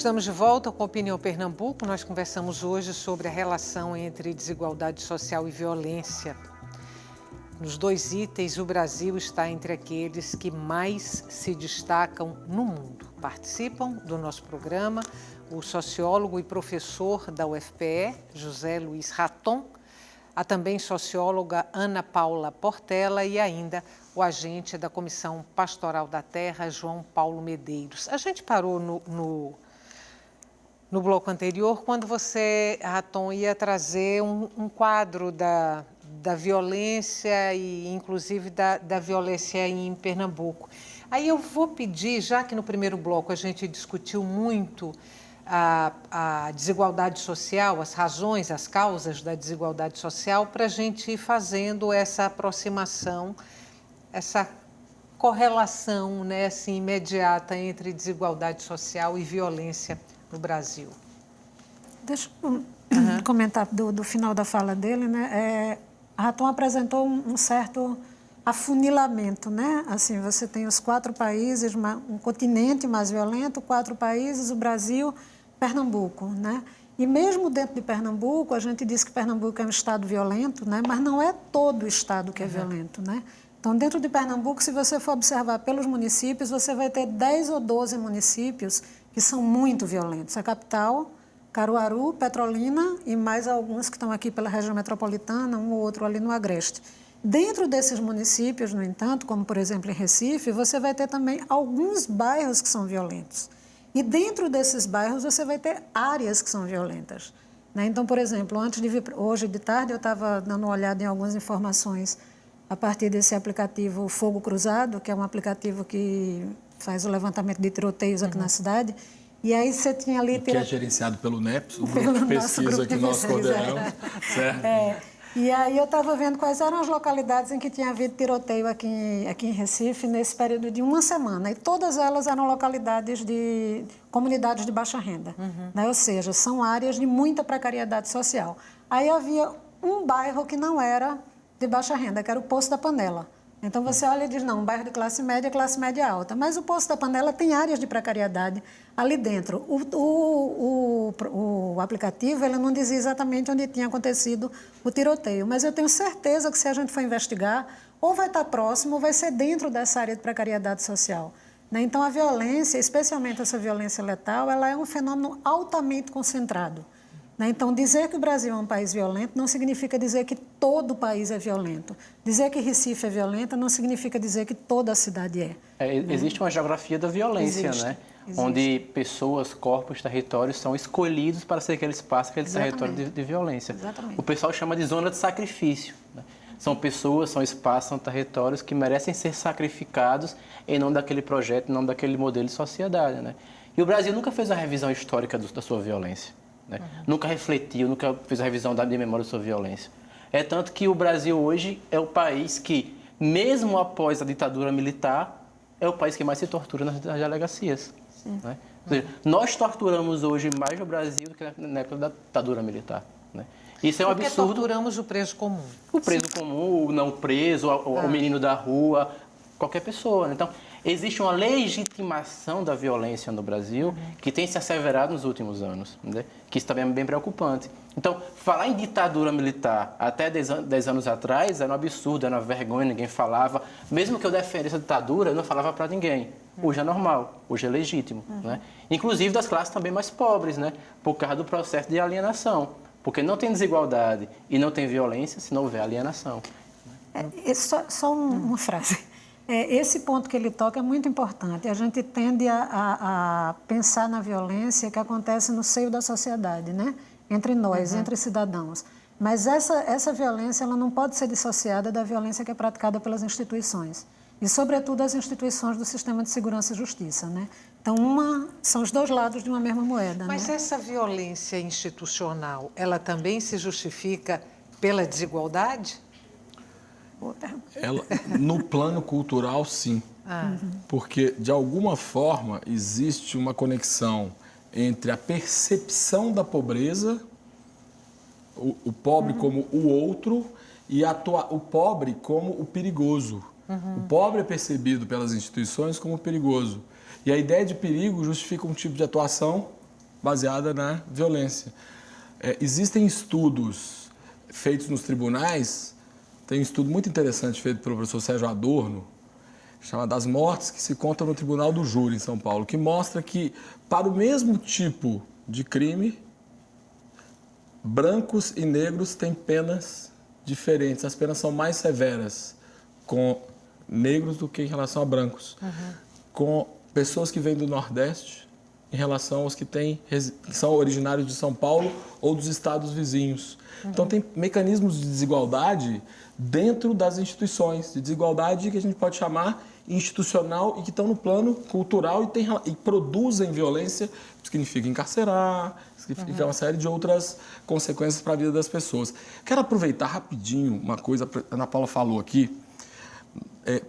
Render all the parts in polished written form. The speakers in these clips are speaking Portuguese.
Estamos de volta com a Opinião Pernambuco. Nós conversamos hoje sobre a relação entre desigualdade social e violência. Nos dois itens, o Brasil está entre aqueles que mais se destacam no mundo. Participam do nosso programa o sociólogo e professor da UFPE, José Luiz Raton, a também socióloga Ana Paula Portela e ainda o agente da Comissão Pastoral da Terra, João Paulo Medeiros. A gente parou no bloco anterior, quando você, Raton, ia trazer um quadro da violência e, inclusive, da violência em Pernambuco. Aí eu vou pedir, já que no primeiro bloco a gente discutiu muito a desigualdade social, as razões, as causas da desigualdade social, para a gente ir fazendo essa aproximação, essa correlação, né, assim, imediata entre desigualdade social e violência no Brasil. Deixa eu comentar do final da fala dele, né? Raton apresentou um certo afunilamento, né? Assim, você tem os 4 países, um continente mais violento, 4 países, o Brasil, Pernambuco, né? E mesmo dentro de Pernambuco, a gente diz que Pernambuco é um estado violento, né? Mas não é todo o estado que é violento, né? Então, dentro de Pernambuco, se você for observar pelos municípios, você vai ter 10 ou 12 municípios que são muito violentos. A capital, Caruaru, Petrolina e mais alguns que estão aqui pela região metropolitana, um ou outro ali no Agreste. Dentro desses municípios, no entanto, como por exemplo em Recife, você vai ter também alguns bairros que são violentos. E dentro desses bairros você vai ter áreas que são violentas, né? Então, por exemplo, antes de vir hoje de tarde, eu estava dando uma olhada em algumas informações a partir desse aplicativo Fogo Cruzado, que é um aplicativo que faz o levantamento de tiroteios aqui na cidade. E aí você tinha ali... Que é gerenciado pelo NEPS, o grupo de pesquisa que nós coordenamos, certo? E aí eu estava vendo quais eram as localidades em que tinha havido tiroteio aqui em Recife nesse período de uma semana. E todas elas eram localidades de comunidades de baixa renda, né? Ou seja, são áreas de muita precariedade social. Aí havia um bairro que não era de baixa renda, que era o Poço da Panela. Então você olha e diz, não, um bairro de classe média alta. Mas o Poço da Panela tem áreas de precariedade ali dentro. O aplicativo ele não dizia exatamente onde tinha acontecido o tiroteio, mas eu tenho certeza que se a gente for investigar, ou vai estar próximo ou vai ser dentro dessa área de precariedade social, né? Então a violência, especialmente essa violência letal, ela é um fenômeno altamente concentrado, né? Então, dizer que o Brasil é um país violento não significa dizer que todo o país é violento. Dizer que Recife é violenta não significa dizer que toda a cidade é. Existe uma geografia da violência, né? Existe. Onde pessoas, corpos, territórios são escolhidos para ser aquele espaço, aquele território de violência. Exatamente. O pessoal chama de zona de sacrifício, né? São pessoas, são espaços, são territórios que merecem ser sacrificados em nome daquele projeto, em nome daquele modelo de sociedade, né? E o Brasil nunca fez a revisão histórica da sua violência, né? Nunca refletiu, nunca fez a revisão de memória da sua violência. É tanto que o Brasil hoje é o país que, mesmo após a ditadura militar, é o país que mais se tortura nas delegacias, né? Ou seja, nós torturamos hoje mais no Brasil do que na época da ditadura militar, né? Isso é um absurdo. Porque torturamos o preso comum. O preso comum, o não preso, o menino da rua, qualquer pessoa, né? Então, existe uma legitimação da violência no Brasil que tem se asseverado nos últimos anos, né? Que isso também é bem preocupante. Então, falar em ditadura militar até 10 anos atrás era um absurdo, era uma vergonha, ninguém falava. Mesmo que eu defendesse a ditadura, eu não falava para ninguém. Hoje é normal, hoje é legítimo, né? Inclusive das classes também mais pobres, né? Por causa do processo de alienação. Porque não tem desigualdade e não tem violência se não houver alienação. Só uma frase. Esse ponto que ele toca é muito importante. A gente tende a pensar na violência que acontece no seio da sociedade, né? Entre nós, entre cidadãos. Mas essa violência ela não pode ser dissociada da violência que é praticada pelas instituições. E, sobretudo, as instituições do sistema de segurança e justiça, né? Então, são os dois lados de uma mesma moeda. Mas né? essa violência institucional, ela também se justifica pela desigualdade? No plano cultural, sim. Porque, de alguma forma, existe uma conexão entre a percepção da pobreza, o pobre como o outro, e o pobre como o perigoso. O pobre é percebido pelas instituições como perigoso. E a ideia de perigo justifica um tipo de atuação baseada na violência. Existem estudos feitos nos tribunais, tem um estudo muito interessante feito pelo professor Sérgio Adorno, chamado As Mortes que se Contam no Tribunal do Júri, em São Paulo, que mostra que, para o mesmo tipo de crime, brancos e negros têm penas diferentes. As penas são mais severas com negros do que em relação a brancos. Com pessoas que vêm do Nordeste em relação aos que são originários de São Paulo ou dos estados vizinhos. Então, tem mecanismos de desigualdade dentro das instituições, de desigualdade que a gente pode chamar institucional e que estão no plano cultural e produzem violência, que significa encarcerar, significa uma série de outras consequências para a vida das pessoas. Quero aproveitar rapidinho uma coisa que a Ana Paula falou aqui.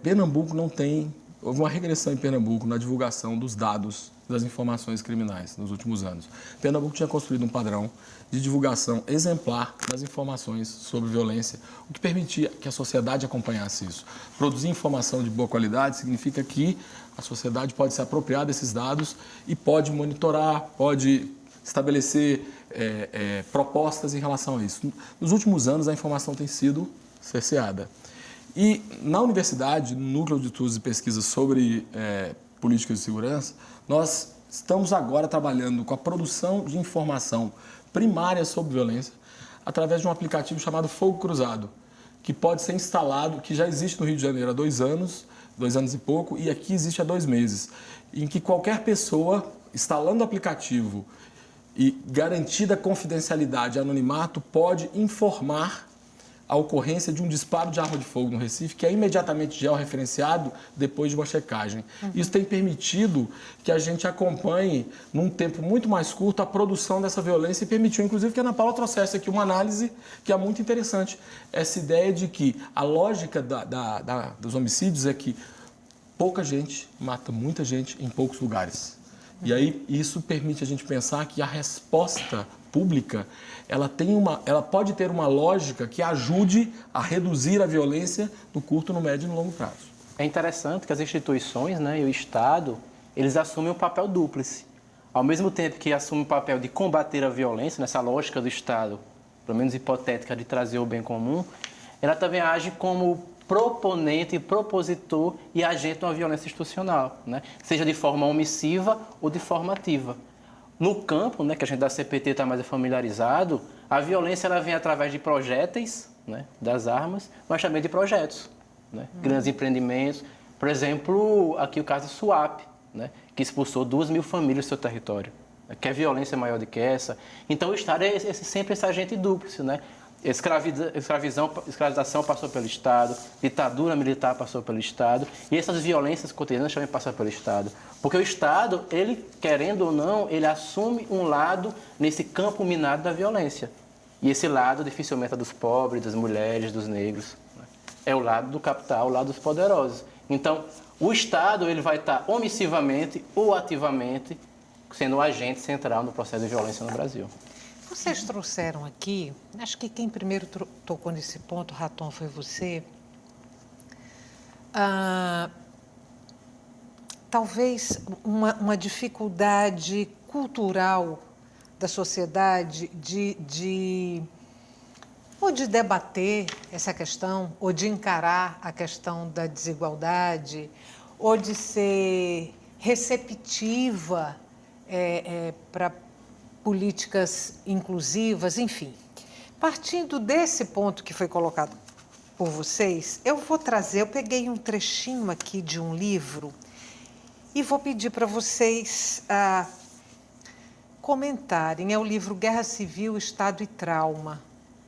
Pernambuco não tem... Houve uma regressão em Pernambuco na divulgação dos dados das informações criminais nos últimos anos. Pernambuco tinha construído um padrão de divulgação exemplar das informações sobre violência, o que permitia que a sociedade acompanhasse isso. Produzir informação de boa qualidade significa que a sociedade pode se apropriar desses dados e pode monitorar, pode estabelecer propostas em relação a isso. Nos últimos anos, a informação tem sido cerceada. E na universidade, no Núcleo de Estudos e Pesquisas sobre Políticas de Segurança, nós estamos agora trabalhando com a produção de informação primária sobre violência através de um aplicativo chamado Fogo Cruzado, que pode ser instalado, que já existe no Rio de Janeiro há 2 anos e pouco, e aqui existe há 2 meses, em que qualquer pessoa, instalando o aplicativo e garantida a confidencialidade e anonimato, pode informar a ocorrência de um disparo de arma de fogo no Recife, que é imediatamente georreferenciado depois de uma checagem. Isso tem permitido que a gente acompanhe, num tempo muito mais curto, a produção dessa violência e permitiu, inclusive, que a Ana Paula trouxesse aqui uma análise que é muito interessante. Essa ideia de que a lógica dos homicídios é que pouca gente mata muita gente em poucos lugares. E aí isso permite a gente pensar que a resposta pública ela pode ter uma lógica que ajude a reduzir a violência no curto, no médio e no longo prazo. É interessante que as instituições, né, e o Estado, eles assumem um papel dúplice. Ao mesmo tempo que assumem o papel de combater a violência, nessa lógica do Estado, pelo menos hipotética, de trazer o bem comum, ela também age como proponente, propositor e agente de uma violência institucional, né? Seja de forma omissiva ou de forma ativa. No campo, né, que a gente da CPT está mais familiarizado, a violência ela vem através de projéteis, né, das armas, mas também de projetos, né, grandes empreendimentos. Por exemplo, aqui o caso do SUAP, né, que expulsou 2.000 famílias do seu território. Quer violência maior do que essa? Então o Estado é sempre esse agente dúplice, né? Escravização passou pelo Estado, ditadura militar passou pelo Estado e essas violências cotidianas também passam pelo Estado. Porque o Estado, ele, querendo ou não, ele assume um lado nesse campo minado da violência. E esse lado dificilmente é dos pobres, das mulheres, dos negros. É o lado do capital, o lado dos poderosos. Então, o Estado ele vai estar omissivamente ou ativamente sendo o agente central no processo de violência no Brasil. Vocês trouxeram aqui, acho que quem primeiro tocou nesse ponto, Raton, foi você, talvez uma dificuldade cultural da sociedade ou de debater essa questão, ou de encarar a questão da desigualdade, ou de ser receptiva para políticas inclusivas, enfim. Partindo desse ponto que foi colocado por vocês, eu peguei um trechinho aqui de um livro e vou pedir para vocês comentarem. É o livro Guerra Civil, Estado e Trauma,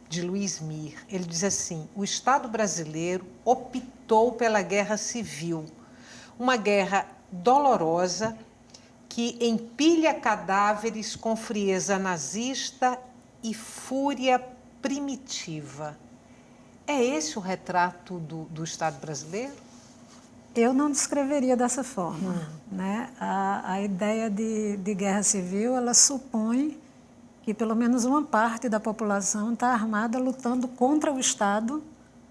de Luiz Mir. Ele diz assim: o Estado brasileiro optou pela guerra civil, uma guerra dolorosa que empilha cadáveres com frieza nazista e fúria primitiva. É esse o retrato do Estado brasileiro? Eu não descreveria dessa forma, né? A ideia de guerra civil, ela supõe que pelo menos uma parte da população está armada lutando contra o Estado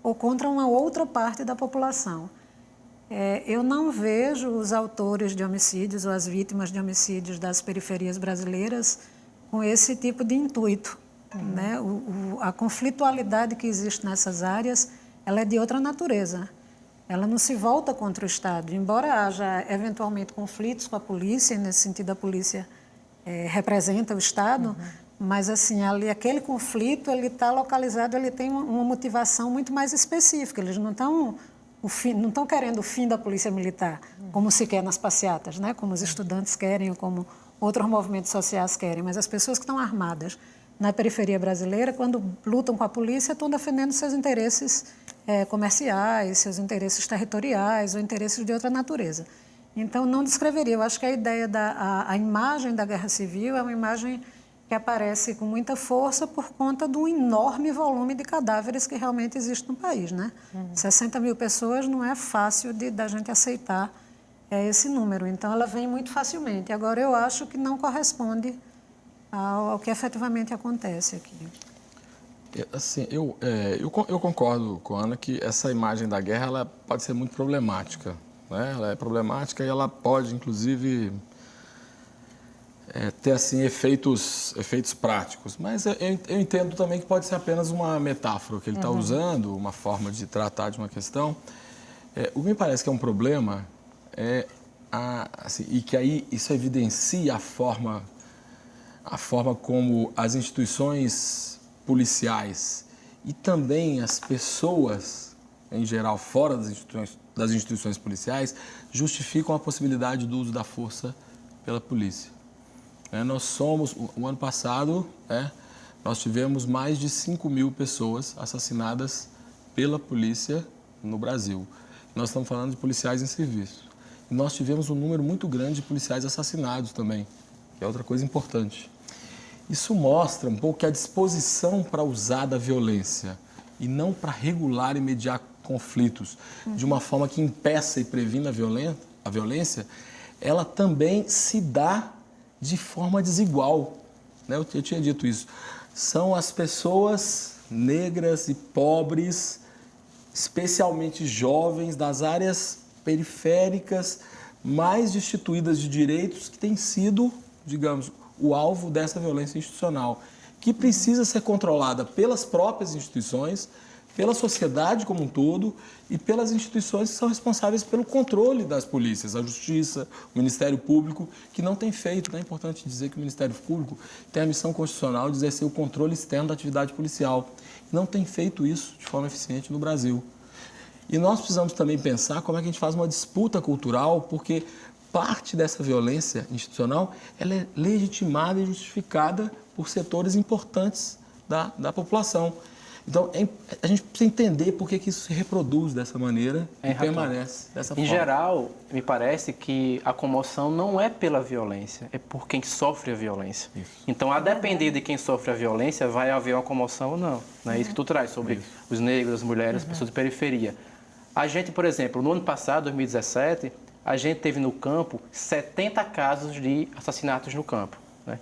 ou contra uma outra parte da população. Eu não vejo os autores de homicídios ou as vítimas de homicídios das periferias brasileiras com esse tipo de intuito, né? A conflitualidade que existe nessas áreas, ela é de outra natureza. Ela não se volta contra o Estado, embora haja eventualmente conflitos com a polícia, e nesse sentido a polícia representa o Estado, mas assim, ali, aquele conflito ele está localizado, ele tem uma motivação muito mais específica. Eles não estão querendo o fim da polícia militar, como se quer nas passeatas, né? Como os estudantes querem, ou como outros movimentos sociais querem, mas as pessoas que estão armadas na periferia brasileira, quando lutam com a polícia, estão defendendo seus interesses comerciais, seus interesses territoriais ou interesses de outra natureza. Então, não descreveria. Eu acho que a ideia a imagem da guerra civil é uma imagem que aparece com muita força por conta do enorme volume de cadáveres que realmente existe no país, né? 60 mil pessoas não é fácil da gente aceitar esse número. Então, ela vem muito facilmente. Agora, eu acho que não corresponde ao que efetivamente acontece aqui. Assim, eu concordo com a Ana que essa imagem da guerra ela pode ser muito problemática, né? Ela é problemática e ela pode, inclusive, ter assim, efeitos práticos. Mas eu entendo também que pode ser apenas uma metáfora que ele está usando, uma forma de tratar de uma questão. O que me parece que é um problema assim, e que aí isso evidencia a forma como as instituições policiais e também as pessoas, em geral, fora das instituições policiais, justificam a possibilidade do uso da força pela polícia. O ano passado, nós tivemos mais de 5 mil pessoas assassinadas pela polícia no Brasil. Nós estamos falando de policiais em serviço. E nós tivemos um número muito grande de policiais assassinados também, que é outra coisa importante. Isso mostra um pouco que a disposição para usar da violência e não para regular e mediar conflitos de uma forma que impeça e previna a violência, ela também se dá de forma desigual, né? Eu tinha dito isso. São as pessoas negras e pobres, especialmente jovens, das áreas periféricas mais destituídas de direitos que têm sido, digamos, o alvo dessa violência institucional, que precisa ser controlada pelas próprias instituições, pela sociedade como um todo e pelas instituições que são responsáveis pelo controle das polícias, a Justiça, o Ministério Público, que não tem feito. É importante dizer que o Ministério Público tem a missão constitucional de exercer o controle externo da atividade policial. Não tem feito isso de forma eficiente no Brasil. E nós precisamos também pensar como é que a gente faz uma disputa cultural, porque parte dessa violência institucional ela é legitimada e justificada por setores importantes da população. Então, a gente precisa entender por que isso se reproduz dessa maneira e permanece dessa forma. Em geral, me parece que a comoção não é pela violência, é por quem sofre a violência. Isso. Então, a depender de quem sofre a violência, vai haver uma comoção ou não. É isso que tu traz sobre os negros, as mulheres, as pessoas de periferia. A gente, por exemplo, no ano passado, 2017, a gente teve no campo 70 casos de assassinatos no campo, né?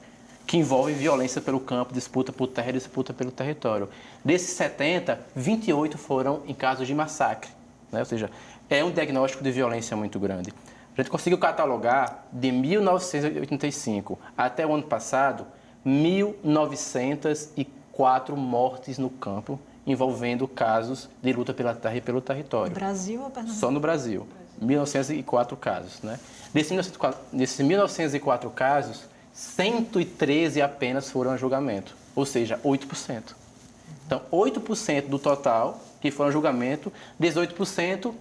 Que envolvem violência pelo campo, disputa por terra e disputa pelo território. Desses 70, 28 foram em casos de massacre, né? Ou seja, é um diagnóstico de violência muito grande. A gente conseguiu catalogar, de 1985 até o ano passado, 1.904 mortes no campo, envolvendo casos de luta pela terra e pelo território. No Brasil ou Pernambuco? Só no Brasil. 1.904 casos, né? Desses 1.904 casos, 113 apenas foram a julgamento, ou seja, 8%. Então, 8% do total que foram a julgamento, 18%,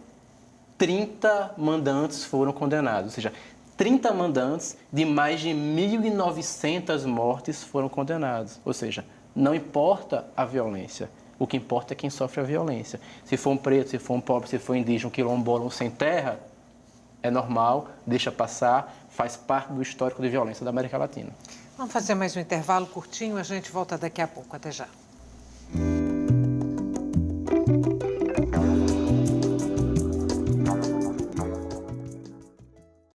30 mandantes foram condenados, ou seja, 30 mandantes de mais de 1.900 mortes foram condenados, ou seja, não importa a violência. O que importa é quem sofre a violência. Se for um preto, se for um pobre, se for um indígena, um quilombola, um sem terra, é normal, deixa passar, faz parte do histórico de violência da América Latina. Vamos fazer mais um intervalo curtinho, a gente volta daqui a pouco. Até já.